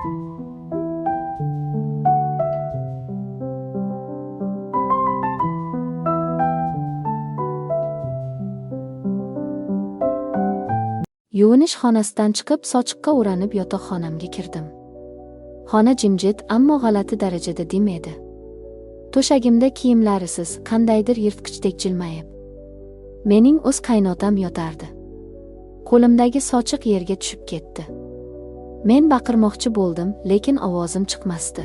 Yuvinish xonasidan chiqib, sochiqqa o'ranib yotoqxonamga kirdim. Xona jimjit, ammo g'alati darajada dim edi. To'shagimda kiyimlarisiz, qandaydir yirtqichdek jilmayib. Mening o'z qaynotam yotardi. Qo'limdagi sochiq yerga tushib ketdi. Men baqirmoqchi bo'ldim, lekin ovozim chiqmasdi.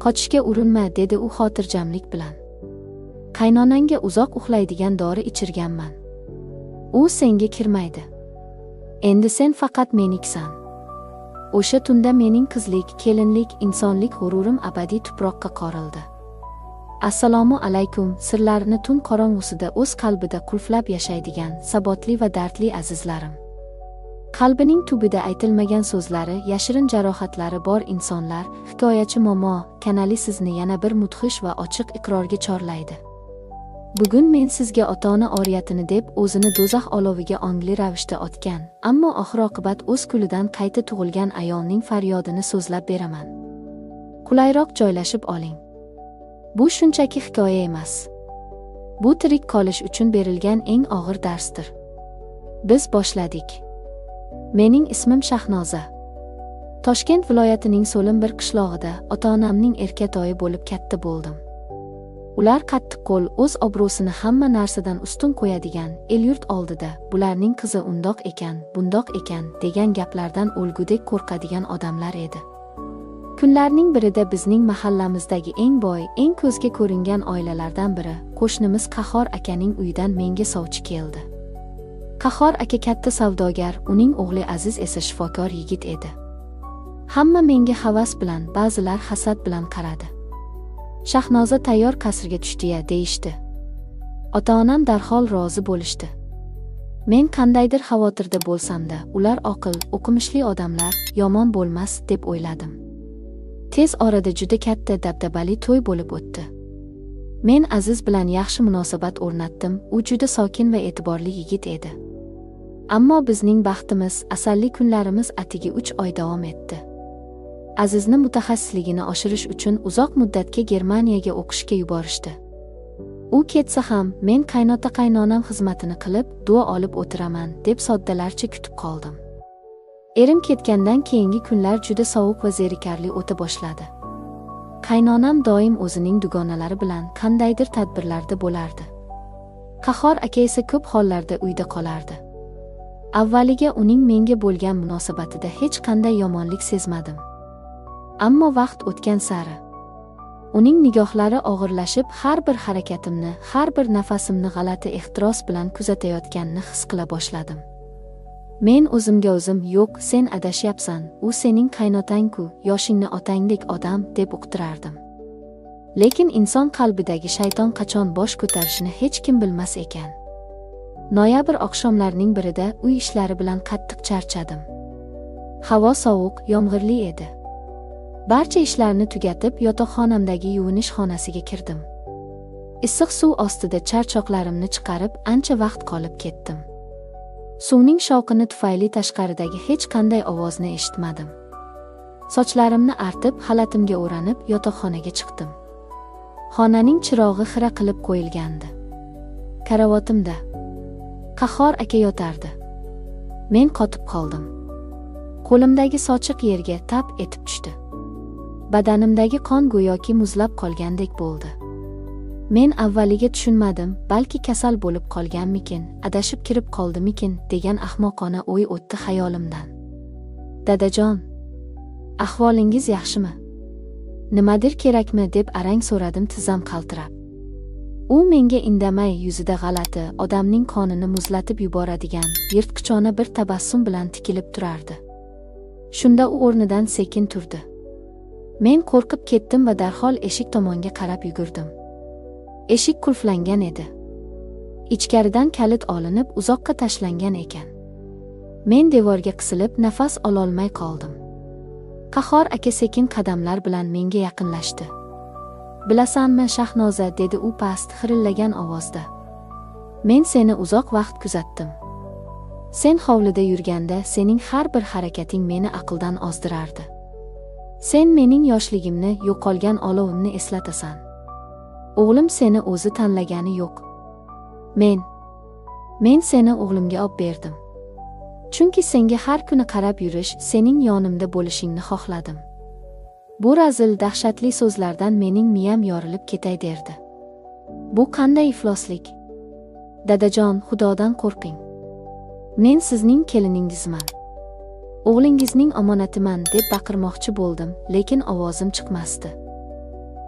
Qochishga urinma, dedi u xotirjamlik bilan. Qaynonangga uzoq uxlaydigan dori ichirganman. U senga kirmaydi. Endi sen faqat meniksan. O'sha tunda mening qizlik, kelinlik, insonlik g'ururim abadiy tuproqqa qorildi. Assalomu alaykum, sirlarini tun qorong'usida o'z qalbida qulflab yashaydigan, sabotli va dardli azizlarim. Qalbining tubida aytilmagan so'zlari, yashirin jarohatlari bor insonlar, hikoyachi Momo kanali sizni yana bir mudhish va ochiq iqrorga chorlaydi. Bugun men sizga ota-ona oriyatini deb o'zini do'zax oloviga ongli ravishda otgan, ammo oxir-oqibat o'z kulidan qayta tug'ilgan ayolning faryodini so'zlab beraman. Qulayroq joylashib oling. Bu shunchaki hikoya emas. Bu tirik qolish uchun berilgan eng og'ir darsdir. Biz boshladik. Mening ismim Shahnoza. Toshkent viloyatining So'lim bir qishlog'ida ota-onamning erkatoyi bo'lib katta bo'ldim. Ular qattiqqo'l, o'z obro'sini hamma narsadan ustun qo'yadigan, el-yurt oldida bularning qizi undoq ekan, bundoq ekan degan gaplardan o'lgudek qo'rqadigan odamlar edi. Kunlarning birida bizning mahallamizdagi eng boy, eng ko'zga ko'ringan oilalardan biri, qo'shnimiz Qahhor akaning uyidan menga sovchi keldi. Qahhor aka katta savdogar, uning o'g'li Aziz esa shifokor yigit edi. Hamma menga havas bilan, ba'zilar hasad bilan qaradi. Shahnoza tayyor qasrga tushdi-ya, deyishdi. Ota-onam darhol rozi bo'lishdi. Men qandaydir xavotirda bo'lsam-da, ular oqil, o'qimishli odamlar, yomon bo'lmas deb o'yladim. Tez orada juda katta dabdabali to'y bo'lib o'tdi. Men Aziz bilan yaxshi munosabat o'rnatdim, u juda sokin va e'tiborli yigit edi. Ammo bizning baxtimiz, asalli kunlarimiz atigi 3 oy davom etdi. Azizni mutaxassisligini oshirish uchun uzoq muddatga Germaniyaga o'qishga yuborishdi. U ketsa ham, men qaynota-qaynonam xizmatini qilib, duo olib o'tiraman, deb soddalarcha kutib qoldim. Erim ketgandan keyingi kunlar juda sovuq va zerikarli o'ta boshladi. Qaynonam doim o'zining dugonalari bilan qandaydir tadbirlarda bo'lardi. Qahhor aka esa ko'p hollarda uyda qolardi. Avvaliga uning menga bo'lgan munosabatida hech qanday yomonlik sezmadim. Ammo vaqt o'tgan sari uning nigohlari og'irlashib, har bir harakatimni, har bir nafasimni g'alati ehtiros bilan kuzatayotganini his qila boshladim. Men o'zimga o'zim, yo'q, sen adashyapsan, u sening qaynotang-ku, yoshingni otangdek odam deb uqtirardim. Lekin inson qalbidagi shayton qachon bosh ko'tarishini hech kim bilmas ekan. Noyabr oqshomlarining birida uy ishlari bilan qattiq charchadim. Havo sovuq, yomg'irli edi. Barcha ishlarni tugatib, yotoqxonamdagi yuvinish xonasiga kirdim. Issiq suv ostida charchoqlarimni chiqarib, ancha vaqt qolib ketdim. Suvning shovqini tufayli tashqaridagi hech qanday ovozni eshitmadim. Sochlarimni artib, xalatimga o'ranib, yotoqxonaga chiqdim. Xonaning chirog'i xira qilib qo'yilgandi. Karavotimda Qahhor aka yotardi. Men qotib qoldim. Qo'limdagi sochiq yerga tap etib tushdi. Badanimdagi qon go'yoki muzlab qolgandek bo'ldi. Men avvaliga tushunmadim, balki kasal bo'lib qolganmikin, adashib kirib qoldimikin degan ahmoqona o'y o'tdi xayolimdan. Dadajon, ahvolingiz yaxshimi? Nimadir kerakmi deb arang so'radim tizzam qaltirab. U menga indamay, yuzida g'alati, odamning qonini muzlatib yuboradigan, yirtqichona bir tabassum bilan tikilib turardi. Shunda u o'rnidan sekin turdi. Men qo'rqib ketdim va darhol eshik tomonga qarab yugurdim. Eshik qulflangan edi. Ichkaridan kalit olinib, uzoqqa tashlangan ekan. Men devorga qisilib, nafas ololmay qoldim. Qahhor aka sekin qadamlar bilan menga yaqinlashdi. Bilasanmi, Shahnoza, dedi u past, xirillagan ovozda. Men seni uzoq vaqt kuzatdim. Sen hovlida yurganda sening har bir harakating meni aqldan ozdirardi. Sen mening yoshligimni, yo'qolgan olovimni eslatasan. O'g'lim seni o'zi tanlagani yo'q. Men seni o'g'limga olib berdim. Chunki senga har kuni qarab yurish, sening yonimda bo'lishingni xohladim. Bu razil, dahshatli so'zlardan mening miyam yorilib ketay derdi. Bu qanday ifloslik? Dadajon, Xudodan qo'rqing. Men sizning keliningizman. O'g'lingizning omonatiman deb baqirmoqchi bo'ldim, lekin ovozim chiqmasdi.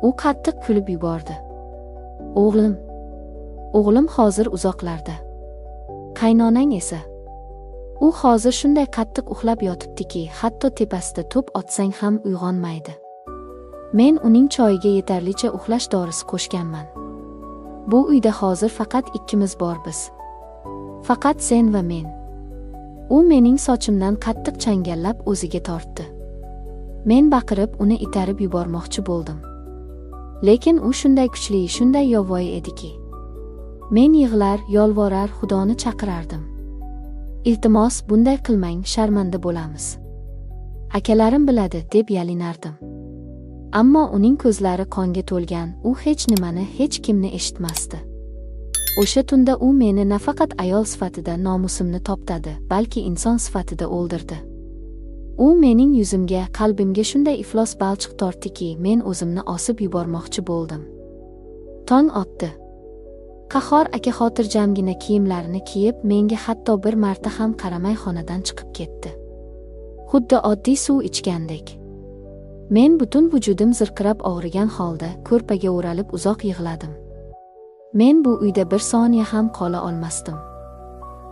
U qattiq kulib yubordi. O'g'lim hozir uzoqlarda. Qaynonang esa u hozir shunday qattiq uxlab yotibdiki, hatto tepasida to'p otsang ham uyg'onmaydi. Men uning choyiga yetarlicha uxlash dorisi qo'shganman. Bu uyda hozir faqat ikkimiz bor biz. Faqat sen va men. U mening sochimdan qattiq changallab o'ziga tortdi. Men baqirib uni itarib yubormoqchi bo'ldim. Lekin u shunday kuchli, shunday yovvoyi ediki. Men yig'lar, yolvorar, Xudoni chaqirardim. Iltimos, bunday qilmang, sharmanda bo'lamiz. Akalarim biladi deb yalinardim. Ammo uning ko'zlari qonga to'lgan, u hech nimani, hech kimni eshitmasdi. O'sha tunda u meni nafaqat ayol sifatida nomusimni toptadi, balki inson sifatida o'ldirdi. U mening yuzimga, qalbimga shunday iflos balchiq tortdiki, men o'zimni osib yubormoqchi bo'ldim. Tong otdi. Qahhor aka xotirjamgina kiyimlarini kiyib, menga hatto bir marta ham qaramay xonadan chiqib ketdi. Xuddi oddiy suv ichgandek. Men butun vujudim zirqirab og'rigan holda ko'rpaga o'ralib uzoq yig'ladim. Men bu uyda bir soniya ham qola olmasdim.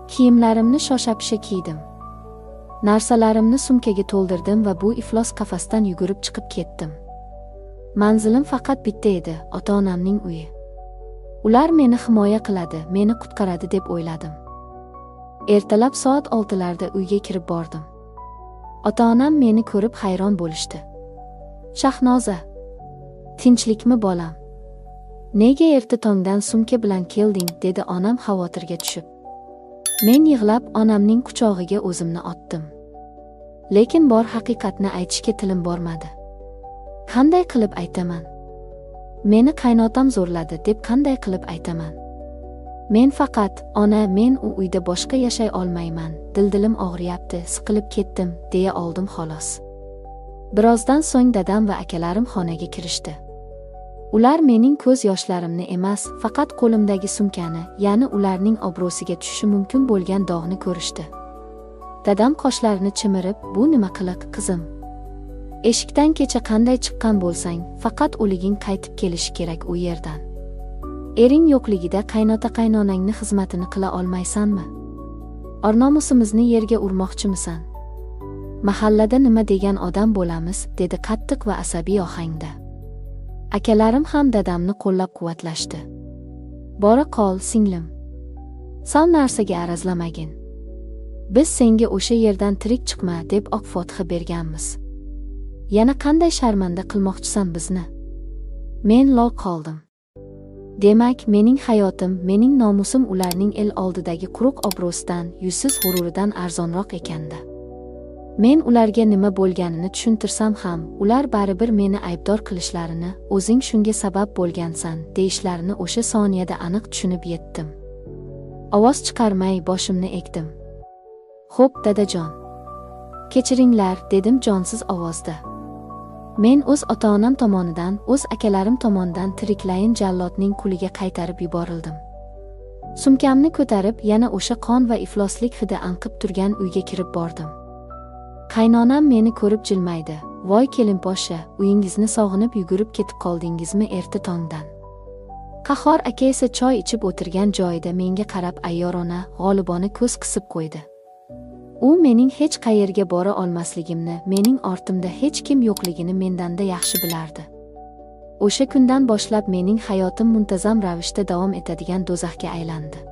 Kiyimlarimni shosha-pisha kiydim. Narsalarimni sumkaga to'ldirdim va bu iflos qafasdan yugurib chiqib ketdim. Manzilim faqat bitta edi, ota-onamning uyi. Ular meni himoya qiladi, meni qutqaradi deb o'yladim. Ertalab soat 6larda uyga kirib bordim. Ota-onam meni ko'rib hayron bo'lishdi. Shahnoza, tinchlikmi bolam? Nega erta tongdan sumka bilan kelding, dedi onam xavotirga tushib. Men yig'lab onamning quchog'iga o'zimni otdim. Lekin bor haqiqatni aytishga tilim bormadi. Qanday qilib aytaman? Meni qaynotam zo'rladi deb qanday qilib aytaman? Men faqat, ona, men u uyda boshqa yashay olmayman, dildilim og'riyapti, siqilib ketdim, deya oldim xolos. Birozdan so'ng dadam va akalarim xonaga kirishdi. Ular mening ko'z yoshlarimni emas, faqat qo'limdagi sumkani, ya'ni ularning obro'siga tushishi mumkin bo'lgan dog'ni ko'rishdi. Dadam qoshlarini chimirib, bu nima qiliq, qizim? Eshikdan kecha qanday chiqqan bo'lsang, faqat o'liging qaytib kelishi kerak u yerdan. Ering yo'qligida qaynota-qaynonangni xizmatini qila olmaysanmi? Or-nomusimizni yerga urmoqchimisan? Mahallada nima degan odam bo'lamiz, dedi qattiq va asabiy ohangda. Akalarim ham dadamni qo'llab-quvvatlashdi. Bora qol, singlim. Sal narsaga arazlamagin. Biz senga o'sha yerdan tirik chiqma deb oq fotiha berganmiz. Yana qanday sharmanda qilmoqchisan bizni? Men lol qoldim. Demak, mening hayotim, mening nomusim ularning el oldidagi quruq obro'sidan, yuzsiz g'ururidan arzonroq ekanda. Men ularga nima bo'lganini tushuntirsam ham, ular baribir meni aybdor qilishlarini, o'zing shunga sabab bo'lgansan, deyishlarini o'sha soniyada aniq tushunib yetdim. Ovoz chiqarmay boshimni egdim. Xo'p, dadajon. Kechiringlar, dedim jonsiz ovozda. Men o'z ota-onam tomonidan, o'z akalarim tomonidan tiriklayin jallodning quliga qaytarib yuborildim. Sumkamni ko'tarib, yana o'sha qon va ifloslik hidi anqib turgan uyga kirib bordim. Qaynonam meni ko'rib jilmaydi. Voy kelinposhsha, uyingizni sog'inib yugurib ketib qoldingizmi erta tongdan? Qahhor aka esa choy ichib o'tirgan joyida menga qarab ayyorona, g'olibona ko'z qisib qo'ydi. U mening hech qayerga bora olmasligimni, mening ortimda hech kim yo'qligini mendanda yaxshi bilardi. O'sha kundan boshlab mening hayotim muntazam ravishda davom etadigan do'zaxga aylandi.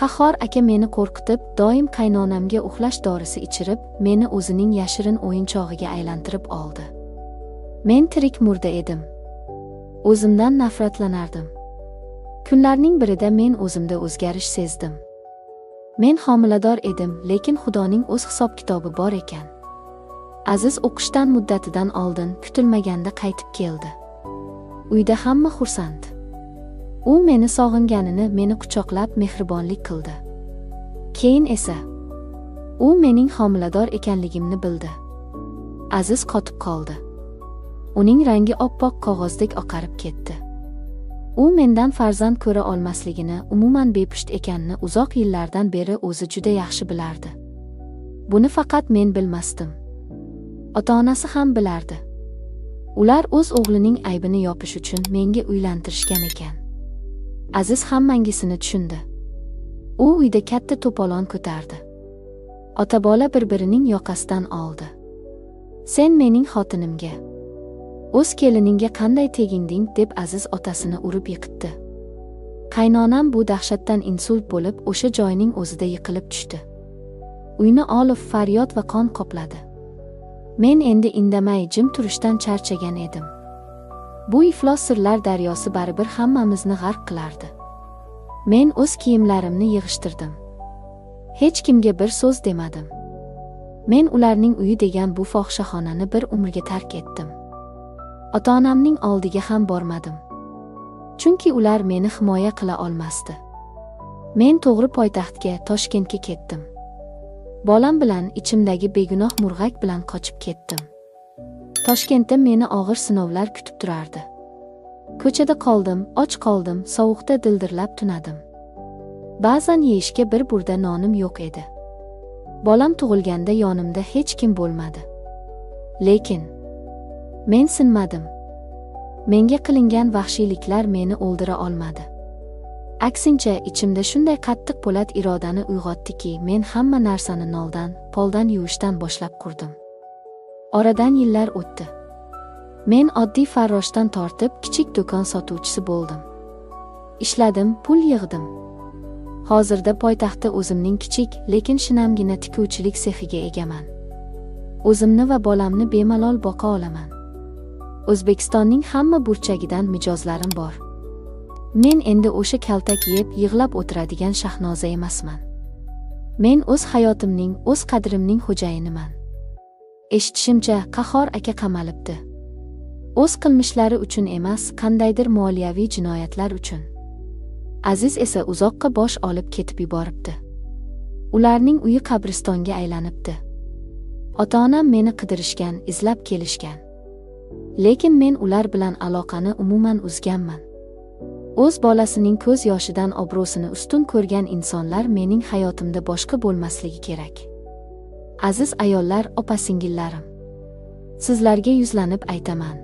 Qahhor aka meni qo'rqitib, doim qaynonamga uxlash dorisi ichirib, meni o'zining yashirin o'yinchog'iga aylantirib oldi. Men tirik murda edim. O'zimdan nafratlanardim. Kunlarning birida men o'zimda o'zgarish sezdim. Men homilador edim, lekin Xudoning o'z hisob-kitobi bor ekan. Aziz o'qishdan muddatidan oldin kutilmaganda qaytib keldi. Uyda hamma xursand. U meni sog'inganini meni quchoqlab mehribonlik qildi. Keyin esa u mening homilador ekanligimni bildi. Aziz qotib qoldi. Uning rangi oppoq qog'ozdek oqarib ketdi. U mendan farzand ko'ra olmasligini, umuman bepusht ekanini uzoq yillardan beri o'zi juda yaxshi bilardi. Buni faqat men bilmasdim. Ota-onasi ham bilardi. Ular o'z o'g'lining aybini yopish uchun menga uylantirishgan ekan. Aziz hammangisini tushundi. U uyda katta to'polon ko'tardi. Ota-bola bir-birining yoqasidan oldi. Sen mening xotinimga, o'z keliningga qanday teginding deb Aziz otasini urib yiqitdi. Qaynonam bu dahshatdan insult bo'lib o'sha joyning o'zida yiqilib tushdi. Uyni olib faryod va qon qopladi. Men endi indamay jim turishdan charchagan edim. Bu iflos sirlar daryosi baribir hammamizni g'arq qilardi. Men o'z kiyimlarimni yig'ishtirdim. Hech kimga bir so'z demadim. Men ularning uyi degan bu fohishaxonani bir umrga tark etdim. Ota-onamning oldiga ham bormadim. Chunki ular meni himoya qila olmasdi. Men to'g'ri poytaxtga, Toshkentga ketdim. Bolam bilan ichimdagi begunoh murg'ak bilan qochib ketdim. Toshkentda meni og'ir sinovlar kutib turardi. Ko'chada qoldim, och qoldim, sovuqda dildirlab tunadim. Ba'zan yeyishga bir burda nonim yo'q edi. Bolam tug'ilganda yonimda hech kim bo'lmadi. Lekin men sinmadim. Menga qilingan vahshiyliklar meni o'ldira olmadi. Aksincha, ichimda shunday qattiq po'lat irodani uyg'otdiki, men hamma narsani noldan, poldan yuvishdan boshlab qurdim. Oradan yillar o'tdi. Men oddiy farroshdan tortib kichik do'kon sotuvchisi bo'ldim. Ishladim, pul yig'dim. Hozirda poytaxtda o'zimning kichik, lekin shinamgina tikuvchilik sexiga egaman. O'zimni va bolamni bemalol boqa olaman. O'zbekistonning hamma burchagidan mijozlarim bor. Men endi o'sha kaltak yeb, yig'lab o'tiradigan Shahnoza emasman. Men o'z hayotimning, o'z qadrimning xo'jayiniman. Eshitishimcha, Qahhor aka qamalibdi. O'z qilmishlari uchun emas, qandaydir moliyaviy jinoyatlar uchun. Aziz esa uzoqqa bosh olib ketib yuboribdi. Ularning uyi qabristonga aylanibdi. Ota-onam meni qidirishgan, izlab kelishgan. Lekin men ular bilan aloqani umuman uzganman. O'z bolasining ko'z yoshidan obro'sini ustun ko'rgan insonlar mening hayotimda boshqa bo'lmasligi kerak. Aziz ayollar, opa-singillarim, sizlarga yuzlanib aytaman.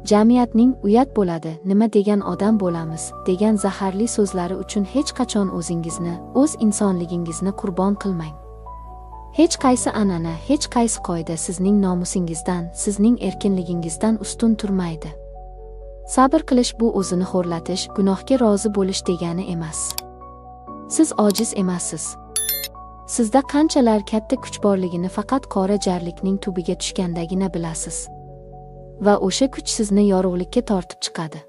Jamiyatning uyat bo'ladi, nima degan odam bo'lamiz, degan zaharli so'zlari uchun hech qachon o'zingizni, o'z insonligingizni qurbon qilmang. Hech qaysi an'ana, hech qaysi qoida sizning nomusingizdan, sizning erkinligingizdan ustun turmaydi. Sabr qilish bu o'zini xo'rlatish, gunohga rozi bo'lish degani emas. Siz ojiz emassiz. Sizda qanchalar katta kuch borligini faqat qora jarlikning tubiga tushgandagina bilasiz. Va o'sha kuch sizni yorug'likka tortib chiqadi.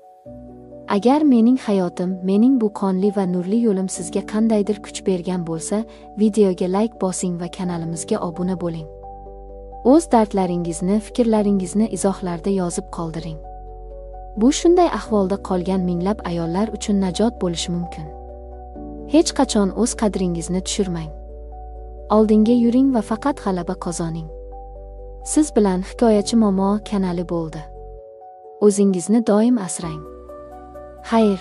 Agar mening hayotim, mening bu qonli va nurli yo'lim sizga qandaydir kuch bergan bo'lsa, videoga like bosing va kanalimizga obuna bo'ling. O'z dardlaringizni, fikrlaringizni izohlarda yozib qoldiring. Bu shunday ahvolda qolgan minglab ayollar uchun najot bo'lishi mumkin. Hech qachon o'z qadringizni tushirmang. Oldinga yuring va faqat g'alaba qozoning. Siz bilan Hikoyachi Momo kanali bo'ldi. O'zingizni doim asrang. Xayr.